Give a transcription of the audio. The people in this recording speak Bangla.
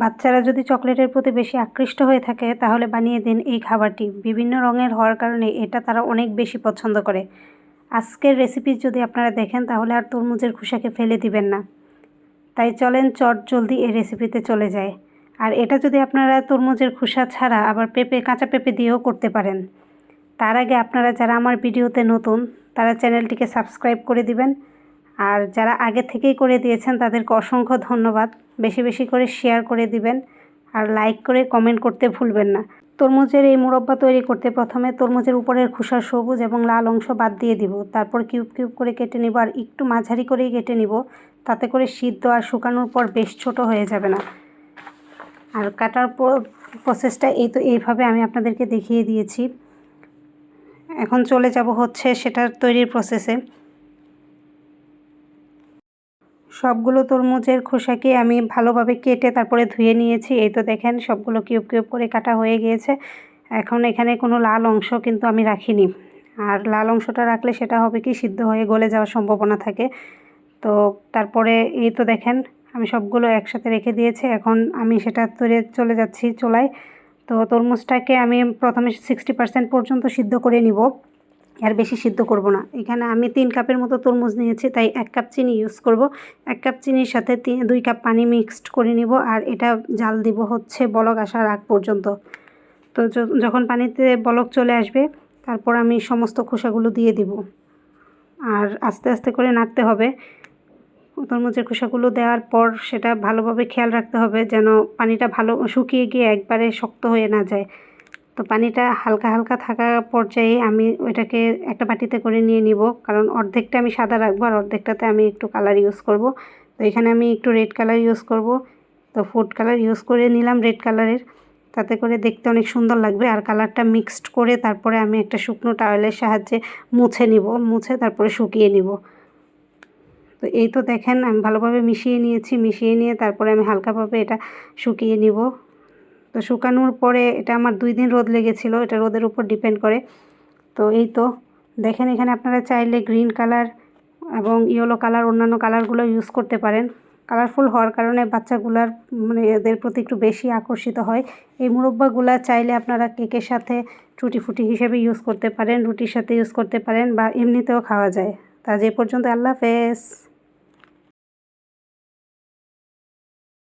বাচ্চারা যদি চকলেটের প্রতি বেশি আকৃষ্ট হয়ে থাকে তাহলে বানিয়ে দিন এই খাবারটি। বিভিন্ন রঙের হওয়ার কারণে এটা তারা অনেক বেশি পছন্দ করে। আজকের রেসিপি যদি আপনারা দেখেন তাহলে আর তরমুজের খোসাকে ফেলে দিবেন না। তাই চলেন চটজলদি এই রেসিপিতে চলে যায়। আর এটা যদি আপনারা তরমুজের খোসা ছাড়া আবার কাঁচা পেঁপে দিয়েও করতে পারেন। তার আগে আপনারা যারা আমার ভিডিওতে নতুন তারা চ্যানেলটিকে সাবস্ক্রাইব করে দিবেন। আর যারা আগে থেকেই করে দিয়েছেন তাদেরকে অসংখ্য ধন্যবাদ। বেশি বেশি করে শেয়ার করে দিবেন আর লাইক করে কমেন্ট করতে ভুলবেন না। তরমুজের এই মুরব্বা তৈরি করতে প্রথমে তরমুজের উপরের খোসার সবুজ এবং লাল অংশ বাদ দিয়ে দিব। তারপর কিউব কিউব করে কেটে নিব আর একটু মাঝারি করেই কেটে নিব, তাতে করে সিদ্ধ আর শুকানোর পর বেশ ছোট হয়ে যাবে না। আর কাটার প্রসেসটা এইভাবে আমি আপনাদেরকে দেখিয়ে দিয়েছি। এখন চলে যাব হচ্ছে সেটার তৈরির প্রসেসে। সবগুলো তরমুজের খোসাকে আমি ভালোভাবে কেটে তারপরে ধুয়ে নিয়েছি। এই তো দেখেন সবগুলো কিউব কিউব করে কাটা হয়ে গিয়েছে। এখন এখানে কোনো লাল অংশ কিন্তু আমি রাখিনি। আর লাল অংশটা রাখলে সেটা হবে কি সিদ্ধ হয়ে গলে যাওয়ার সম্ভাবনা থাকে। তো তারপরে এই তো দেখেন আমি সবগুলো একসাথে রেখে দিয়েছি। এখন আমি সেটা চলে যাচ্ছি চুলায়। তো তরমুজটাকে আমি প্রথমে 60% পর্যন্ত সিদ্ধ করে নিব, আর বেশি সিদ্ধ করব না। এখানে আমি 3 কাপের মতো তরমুজ নিয়েছি, তাই 1 কাপ চিনি ইউজ করব। 1 কাপ চিনির সাথে 2 কাপ পানি মিক্সড করে নিব আর এটা জাল দিব হচ্ছে বলক আসার আগ পর্যন্ত। তো যখন পানিতে বলক চলে আসবে তারপর আমি সমস্ত খোসাগুলো দিয়ে দিব আর আস্তে আস্তে করে নাড়তে হবে। তরমুজের খোসাগুলো দেওয়ার পর সেটা ভালোভাবে খেয়াল রাখতে হবে যেন পানিটা ভালো শুকিয়ে গিয়ে একবারে শক্ত হয়ে না যায়। তো পানিটা হালকা হালকা থাকা পর্যায়ে আমি ওইটাকে একটা বাটিতে করে নিয়ে নিব, কারণ অর্ধেকটা আমি সাদা রাখবো আর অর্ধেকটাতে আমি একটু কালার ইউজ করব। তো এখানে আমি একটু রেড কালার ইউজ করব। তো ফুড কালার ইউজ করে নিলাম রেড কালারের, তাতে করে দেখতে অনেক সুন্দর লাগবে। আর কালারটা মিক্সড করে তারপরে আমি একটা শুকনো টাওয়েলের সাহায্যে মুছে তারপরে শুকিয়ে নিব। তো এই তো দেখেন আমি ভালোভাবে মিশিয়ে নিয়েছি। মিশিয়ে নিয়ে তারপরে আমি হালকাভাবে এটা শুকিয়ে নিব। তো শুকানোর পরে এটা আমার 2 দিন রোদ লেগেছিলো, এটা রোদের উপর ডিপেন্ড করে। তো এই তো দেখেন এখানে আপনারা চাইলে গ্রিন কালার এবং ইয়েলো কালার অন্যান্য কালারগুলো ইউজ করতে পারেন। কালারফুল হওয়ার কারণে বাচ্চাগুলার এদের প্রতি একটু বেশি আকর্ষিত হয়। এই মুরব্বাগুলা চাইলে আপনারা কেকের সাথে টুটি ফুটি হিসেবে ইউজ করতে পারেন, রুটির সাথে ইউজ করতে পারেন বা এমনিতেও খাওয়া যায়। তা যে পর্যন্ত আল্লাহ হাফেজ।